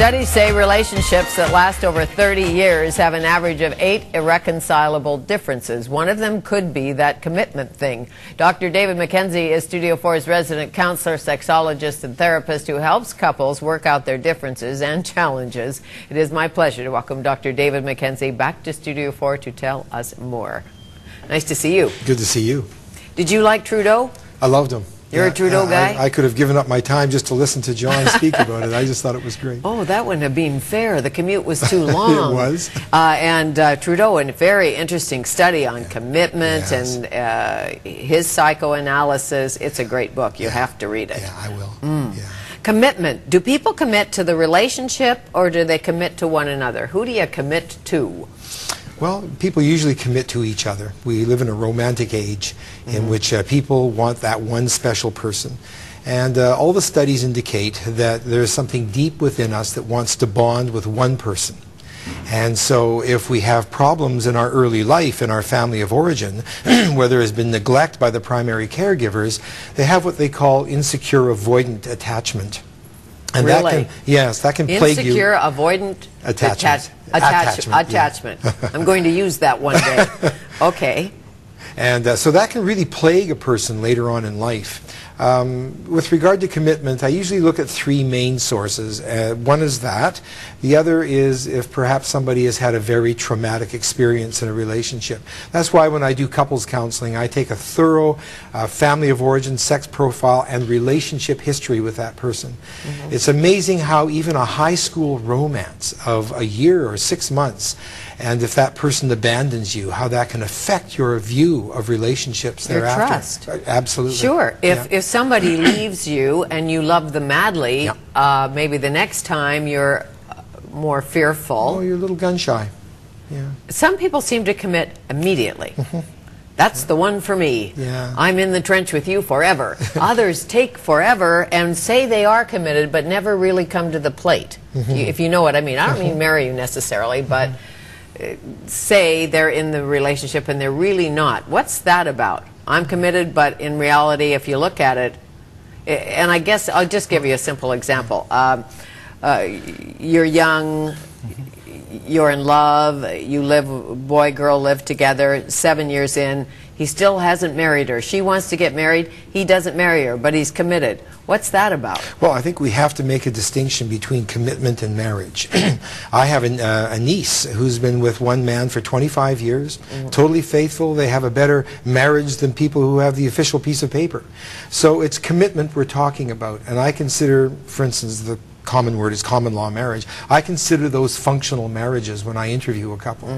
Studies say relationships that last over 30 years have an average of 8 irreconcilable differences. One of them could be that commitment thing. Dr. David McKenzie is Studio 4's resident counselor, sexologist, and therapist who helps couples work out their differences and challenges. It is my pleasure to welcome Dr. David McKenzie back to Studio 4 to tell us more. Nice to see you. Good to see you. Did you like Trudeau? I loved him. You're a Trudeau guy? I could have given up my time just to listen to John speak about it. I just thought it was great. Oh, that wouldn't have been fair. The commute was too long. It was. And Trudeau, a very interesting study on commitment and his psychoanalysis. It's a great book. You have to read it. Yeah, I will. Yeah. Commitment. Do people commit to the relationship or do they commit to one another? Who do you commit to? Well, people usually commit to each other. We live in a romantic age in which people want that one special person. And all the studies indicate that there's something deep within us that wants to bond with one person. And so if we have problems in our early life, in our family of origin, where there has been neglect by the primary caregivers, they have what they call insecure avoidant attachment. And really? that can plague you. Insecure avoidant attachment. Attachment. I'm going to use that one day. Okay. And so that can really plague a person later on in life. With regard to commitment, I usually look at 3 main sources. One is that. The other is if perhaps somebody has had a very traumatic experience in a relationship. That's why when I do couples counseling, I take a thorough family of origin, sex profile, and relationship history with that person. It's amazing how even a high school romance of a year or 6 months, and if that person abandons you, how that can affect your view of relationships thereafter. Your trust. Absolutely. Sure. If somebody leaves you and you love them madly, maybe the next time you're more fearful. Oh, you're a little gun shy. Yeah. Some people seem to commit immediately. That's the one for me. Yeah. I'm in the trench with you forever. Others take forever and say they are committed but never really come to the plate, if you know what I mean. I don't mean marry you necessarily, but say they're in the relationship and they're really not. What's that about? I'm committed, but in reality, if you look at it, and I guess I'll just give you a simple example. You're young, you're in love, you live, boy, girl live together, 7 years in, he still hasn't married her. She wants to get married, he doesn't marry her, but he's committed. What's that about? Well, I think we have to make a distinction between commitment and marriage. I have a niece who's been with one man for 25 years, totally faithful. They have a better marriage than people who have the official piece of paper. So it's commitment we're talking about. And I consider, for instance, the common word is common law marriage. I consider those functional marriages when I interview a couple.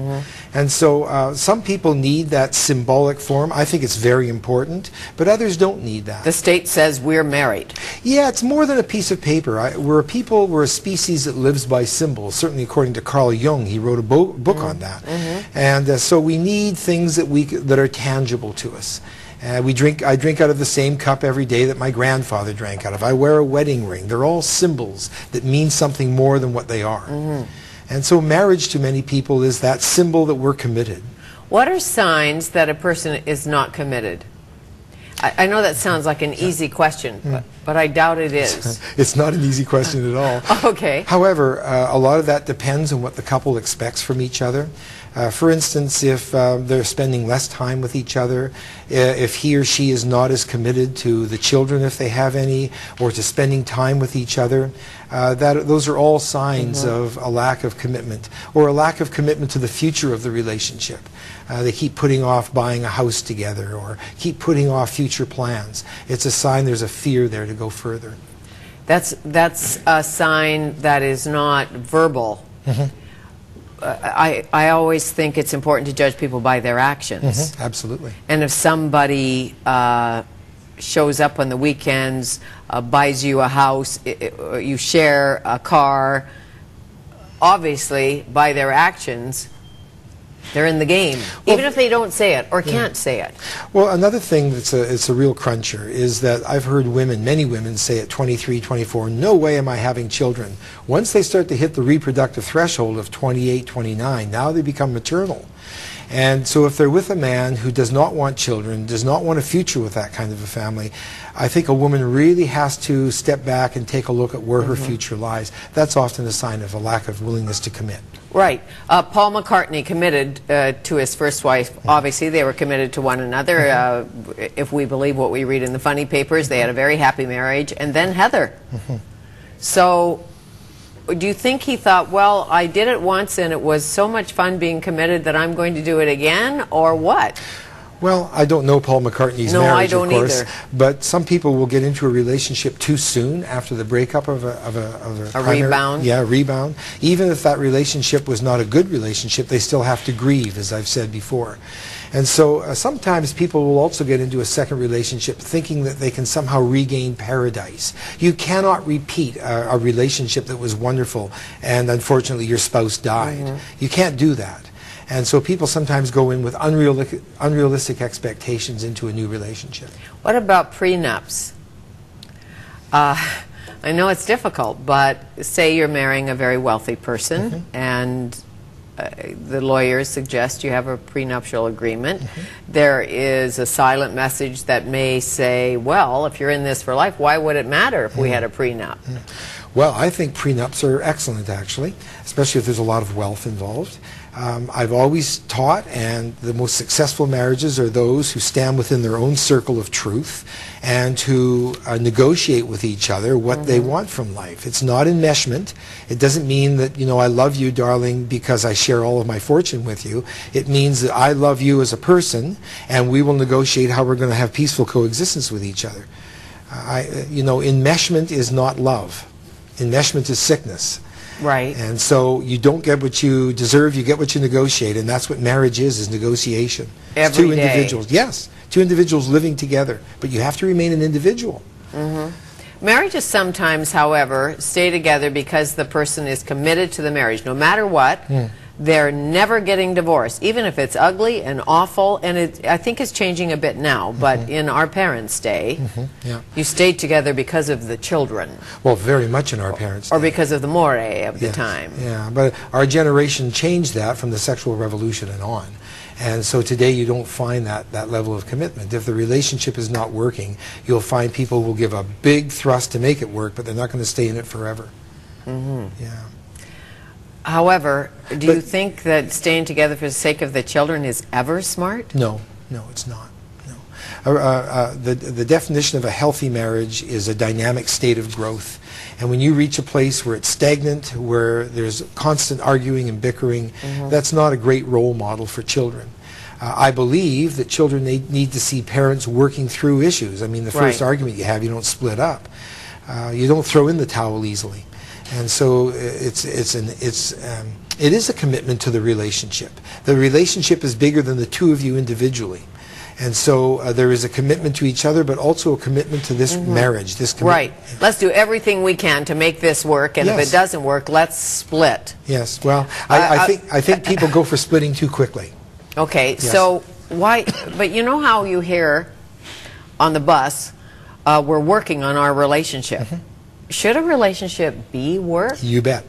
And so some people need that symbolic form. I think it's very important, but others don't need that. The state says we're married. Yeah, it's more than a piece of paper. We're a species that lives by symbols. Certainly according to Carl Jung, he wrote a book on that. And so we need things that are tangible to us. I drink out of the same cup every day that my grandfather drank out of. I wear a wedding ring. They're all symbols that mean something more than what they are. And so marriage to many people is that symbol that we're committed. What are signs that a person is not committed? I know that sounds like an easy question, but I doubt it is. It's not an easy question at all. Okay. However, a lot of that depends on what the couple expects from each other. For instance, if they're spending less time with each other, if he or she is not as committed to the children, if they have any, or to spending time with each other, those are all signs of a lack of commitment, or a lack of commitment to the future of the relationship. They keep putting off buying a house together, or keep putting off future plans. It's a sign there's a fear there to go further. That's a sign that is not verbal. I always think it's important to judge people by their actions. Absolutely. And if somebody shows up on the weekends, buys you a house, you share a car, obviously by their actions, they're in the game, even if they don't say it or can't say it. Well, another thing that's a real cruncher is that I've heard many women say at 23, 24, no way am I having children. Once they start to hit the reproductive threshold of 28, 29, now they become maternal. And so if they're with a man who does not want children, does not want a future with that kind of a family, I think a woman really has to step back and take a look at where her future lies. That's often a sign of a lack of willingness to commit. Right. Paul McCartney committed to his first wife. Obviously, they were committed to one another. If we believe what we read in the funny papers, they had a very happy marriage. And then Heather. So do you think he thought, well, I did it once and it was so much fun being committed that I'm going to do it again, or what? Well, I don't know Paul McCartney's marriage, of course, but some people will get into a relationship too soon after the breakup of a primary, rebound. Yeah, rebound. Even if that relationship was not a good relationship, they still have to grieve, as I've said before. And so sometimes people will also get into a second relationship thinking that they can somehow regain paradise. You cannot repeat a relationship that was wonderful and unfortunately your spouse died. You can't do that. And so people sometimes go in with unrealistic expectations into a new relationship. What about prenups? I know it's difficult, but say you're marrying a very wealthy person and the lawyers suggest you have a prenuptial agreement. There is a silent message that may say, well, if you're in this for life, why would it matter if we had a prenup? Well, I think prenups are excellent, actually, especially if there's a lot of wealth involved. I've always taught, and the most successful marriages are those who stand within their own circle of truth and who negotiate with each other what they want from life. It's not enmeshment. It doesn't mean that, you know, I love you, darling, because I share all of my fortune with you. It means that I love you as a person, and we will negotiate how we're going to have peaceful coexistence with each other. You know, enmeshment is not love. Enmeshment is sickness. Right. And so you don't get what you deserve, you get what you negotiate, and that's what marriage is negotiation. It's two individuals. Yes, two individuals living together, but you have to remain an individual. Marriages sometimes, however, stay together because the person is committed to the marriage. No matter what, they're never getting divorced, even if it's ugly and awful, and I think it's changing a bit now, but in our parents' day, you stayed together because of the children. Well, very much in our parents' day. Or because of the more of the time. Yeah, but our generation changed that from the sexual revolution and on. And so today you don't find that level of commitment. If the relationship is not working, you'll find people will give a big thrust to make it work, but they're not going to stay in it forever. Yeah. However, do you think that staying together for the sake of the children is ever smart? No, no, it's not. No. The definition of a healthy marriage is a dynamic state of growth. And when you reach a place where it's stagnant, where there's constant arguing and bickering, that's not a great role model for children. I believe that children need to see parents working through issues. I mean, the first argument you have, you don't split up. You don't throw in the towel easily. And so it is a commitment to the relationship. The relationship is bigger than the two of you individually. And so there is a commitment to each other, but also a commitment to this marriage. This right. Let's do everything we can to make this work, and if it doesn't work, let's split. Yes. Well, I think people go for splitting too quickly. Okay. Yes. So why? But you know how you hear on the bus, we're working on our relationship. Should a relationship be work? You bet.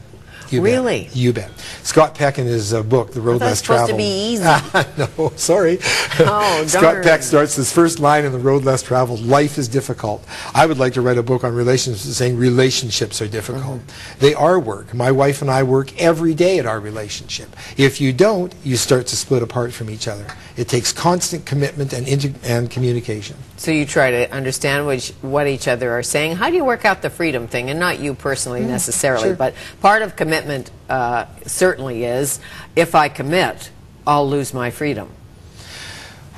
You really? Bet. You bet. Scott Peck in his book, The Road Less Traveled. It's supposed to be easy. No, sorry. Oh, Scott Peck starts his first line in The Road Less Traveled, life is difficult. I would like to write a book on relationships saying relationships are difficult. They are work. My wife and I work every day at our relationship. If you don't, you start to split apart from each other. It takes constant commitment and communication. So you try to understand what each other are saying. How do you work out the freedom thing? And not you personally necessarily, but part of commitment certainly is, if I commit, I'll lose my freedom.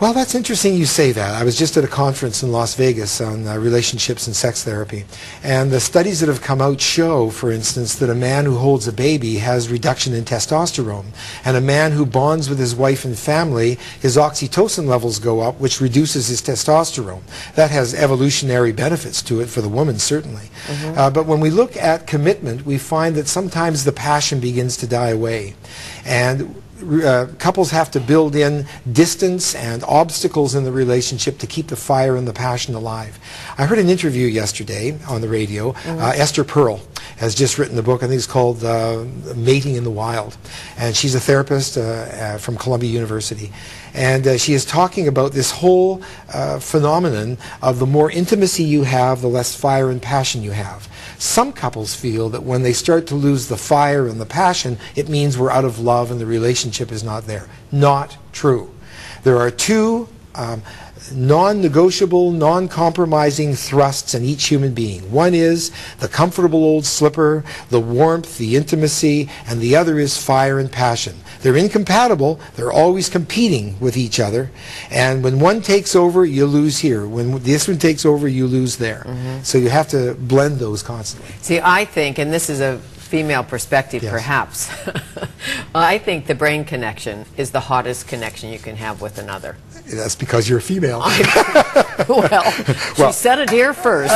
Well, that's interesting you say that. I was just at a conference in Las Vegas on relationships and sex therapy. And the studies that have come out show, for instance, that a man who holds a baby has reduction in testosterone. And a man who bonds with his wife and family, his oxytocin levels go up, which reduces his testosterone. That has evolutionary benefits to it for the woman, certainly. But when we look at commitment, we find that sometimes the passion begins to die away. And couples have to build in distance and obstacles in the relationship to keep the fire and the passion alive. I heard an interview yesterday on the radio, Esther Pearl, has just written a book. I think it's called Mating in the Wild. And she's a therapist from Columbia University. And she is talking about this whole phenomenon of the more intimacy you have, the less fire and passion you have. Some couples feel that when they start to lose the fire and the passion, it means we're out of love and the relationship is not there. Not true. There are two non-negotiable, non-compromising thrusts in each human being. One is the comfortable old slipper, the warmth, the intimacy, and the other is fire and passion. They're incompatible. They're always competing with each other. And when one takes over, you lose here. When this one takes over, you lose there. So you have to blend those constantly. See, I think, and this is a female perspective perhaps, I think the brain connection is the hottest connection you can have with another. That's because you're a female. Well, she said it here first.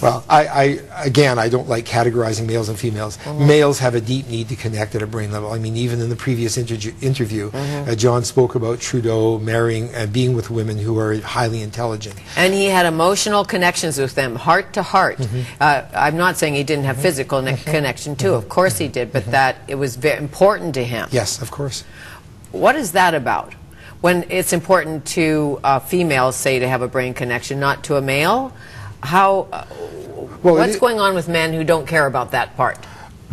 Well, again, I don't like categorizing males and females. Males have a deep need to connect at a brain level. I mean, even in the previous interview, John spoke about Trudeau marrying and being with women who are highly intelligent. And he had emotional connections with them, heart to heart. I'm not saying he didn't have physical connection too. Of course he did, but that it was very important to him. Yes, of course. What is that about? When it's important to females, say, to have a brain connection, not to a male, what's going on with men who don't care about that part?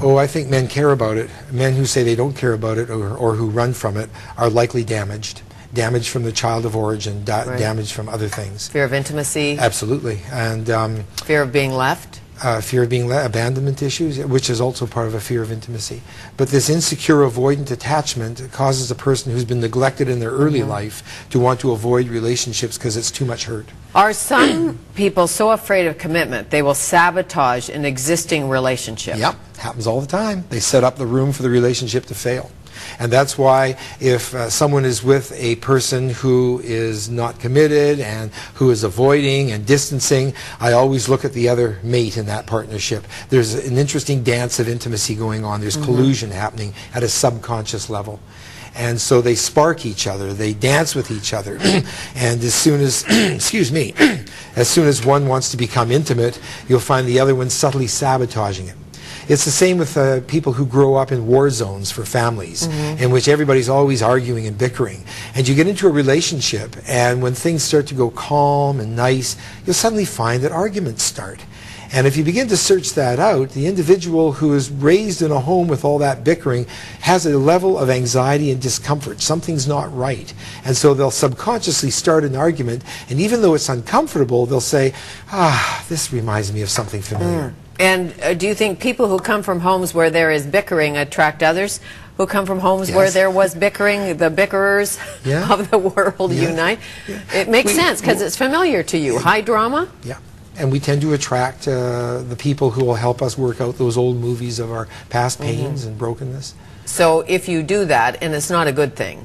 Oh, I think men care about it. Men who say they don't care about it or who run from it are likely damaged. Damaged from the child of origin, damaged from other things. Fear of intimacy? Absolutely. And fear of being left? Fear of being abandonment issues, which is also part of a fear of intimacy. But this insecure avoidant attachment causes a person who's been neglected in their early life to want to avoid relationships because it's too much hurt. Are some people so afraid of commitment they will sabotage an existing relationship? Yep, happens all the time. They set up the room for the relationship to fail. And that's why if someone is with a person who is not committed and who is avoiding and distancing, I always look at the other mate in that partnership. There's an interesting dance of intimacy going on. There's collusion happening at a subconscious level. And so they spark each other, they dance with each other, and as soon as, excuse me, as soon as one wants to become intimate, you'll find the other one subtly sabotaging it. It's the same with people who grow up in war zones for families, in which everybody's always arguing and bickering. And you get into a relationship, and when things start to go calm and nice, you'll suddenly find that arguments start. And if you begin to search that out, the individual who is raised in a home with all that bickering has a level of anxiety and discomfort. Something's not right. And so they'll subconsciously start an argument, and even though it's uncomfortable, they'll say, this reminds me of something familiar. And do you think people who come from homes where there is bickering attract others who come from homes where there was bickering, the bickerers of the world unite? It makes sense because it's familiar to you. High drama? Yeah. And we tend to attract the people who will help us work out those old movies of our past pains and brokenness. So if you do that, and it's not a good thing.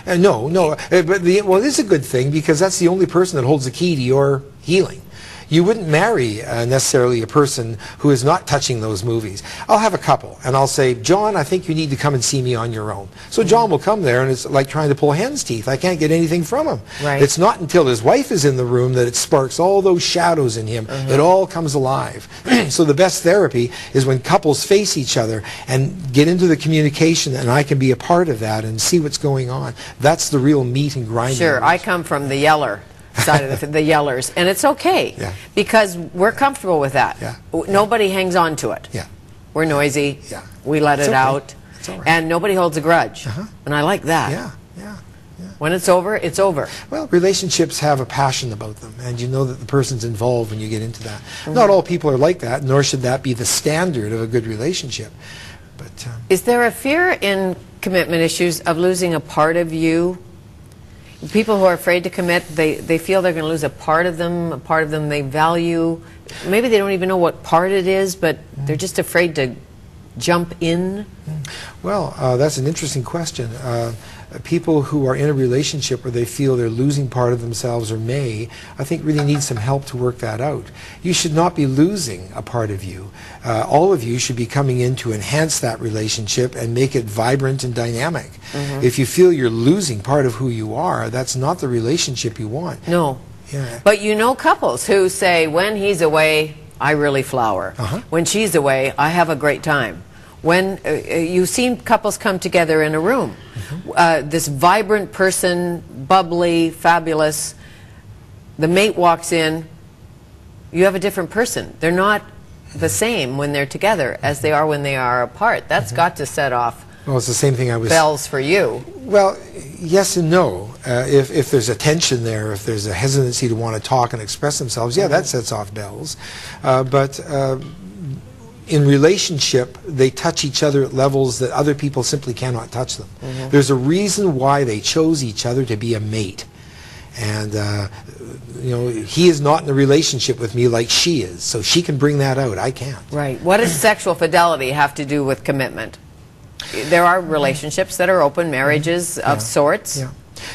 No, but well, it is a good thing because that's the only person that holds the key to your healing. You wouldn't marry necessarily a person who is not touching those movies. I'll have a couple, and I'll say, John, I think you need to come and see me on your own. So John will come there, and it's like trying to pull hen's teeth. I can't get anything from him. It's not until his wife is in the room that it sparks all those shadows in him. It all comes alive. So the best therapy is when couples face each other and get into the communication, and I can be a part of that and see what's going on. That's the real meat and grinding. Sure, I come from the yeller side of the yellers, and it's okay because we're comfortable with that. Nobody hangs on to it. We're noisy. We let it out, and nobody holds a grudge. And I like that. When it's over, it's over. Well, relationships have a passion about them, and you know that the person's involved when you get into that. Not all people are like that, nor should that be the standard of a good relationship. But is there a fear in commitment issues of losing a part of you? People who are afraid to commit, they feel they're going to lose a part of them they value. Maybe they don't even know what part it is, but they're just afraid to jump in. Well, that's an interesting question. People who are in a relationship where they feel they're losing part of themselves or may, I think really need some help to work that out. You should not be losing a part of you. All of you should be coming in to enhance that relationship and make it vibrant and dynamic. If you feel you're losing part of who you are, that's not the relationship you want. No. But you know couples who say, when he's away, I really flower. When she's away, I have a great time. When you've seen couples come together in a room, this vibrant person, bubbly, fabulous, the mate walks in, you have a different person. They're not the same when they're together as they are when they are apart. That's got to set off Well, it's the same thing I was... bells for you. Well, yes and no. If there's a tension there, if there's a hesitancy to want to talk and express themselves, yeah, that sets off bells. But in relationship, they touch each other at levels that other people simply cannot touch them. There's a reason why they chose each other to be a mate. And you know, he is not in a relationship with me like she is, so she can bring that out. I can't. Right. What does sexual fidelity have to do with commitment? There are relationships that are open, marriages of sorts. Yeah.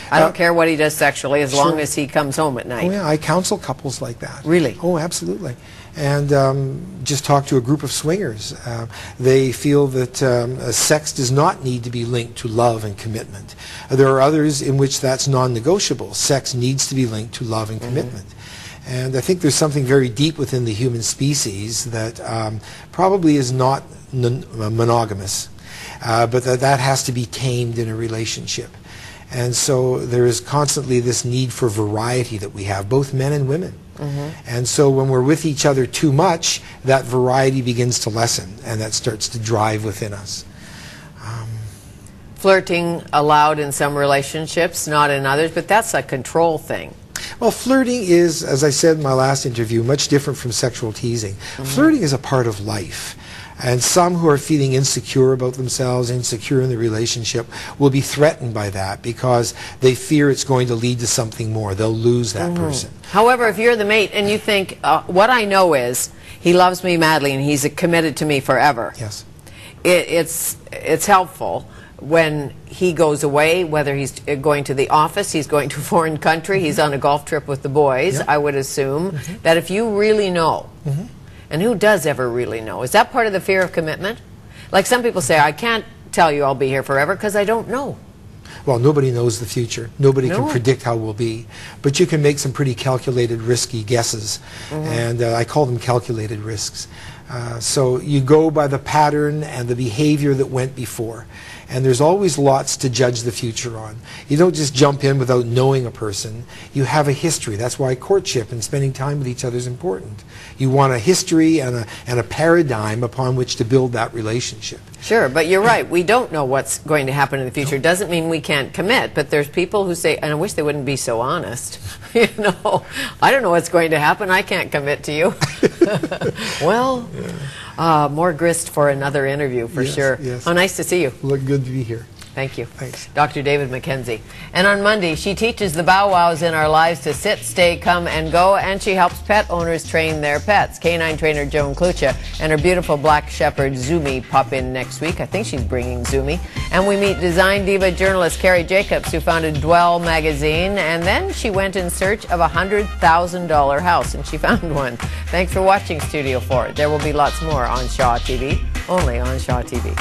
I don't care what he does sexually as long as he comes home at night. Oh yeah, I counsel couples like that. Really? Oh, absolutely. And just talked to a group of swingers. They feel that sex does not need to be linked to love and commitment. There are others in which that's non-negotiable. Sex needs to be linked to love and commitment. And I think there's something very deep within the human species that probably is not monogamous, but that has to be tamed in a relationship. And so there is constantly this need for variety that we have, both men and women. And so when we're with each other too much, that variety begins to lessen, and that starts to drive within us. Flirting allowed in some relationships, not in others, but that's a control thing. Well, flirting is, as I said in my last interview, much different from sexual teasing. Flirting is a part of life. And some who are feeling insecure about themselves, insecure in the relationship, will be threatened by that because they fear it's going to lead to something more. They'll lose that person. However, if you're the mate and you think, what I know is he loves me madly and he's committed to me forever, Yes. it's helpful when he goes away, whether he's going to the office, he's going to a foreign country, he's on a golf trip with the boys, I would assume, that if you really know, and who does ever really know? Is that part of the fear of commitment? Like some people say, I can't tell you I'll be here forever because I don't know. Well, nobody knows the future. Nobody can predict how we'll be. But you can make some pretty calculated, risky guesses. And I call them calculated risks. So you go by the pattern and the behavior that went before. And there's always lots to judge the future on. You don't just jump in without knowing a person. You have a history. That's why courtship and spending time with each other is important. You want a history and a paradigm upon which to build that relationship. Sure, but you're right. We don't know what's going to happen in the future. Doesn't mean we can't commit, but there's people who say, and I wish they wouldn't be so honest. You know, I don't know what's going to happen. I can't commit to you. Well, more grist for another interview for sure. Yes. How nice to see you. Look, good to be here. Thank you. Thanks. Dr. David McKenzie. And on Monday, she teaches the bow wows in our lives to sit, stay, come, and go, and she helps pet owners train their pets. Canine trainer Joan Klucha and her beautiful black shepherd Zumi pop in next week. I think she's bringing Zumi. And we meet design diva journalist Carrie Jacobs, who founded Dwell magazine, and then she went in search of a $100,000 house, and she found one. Thanks for watching Studio 4. There will be lots more on Shaw TV, only on Shaw TV.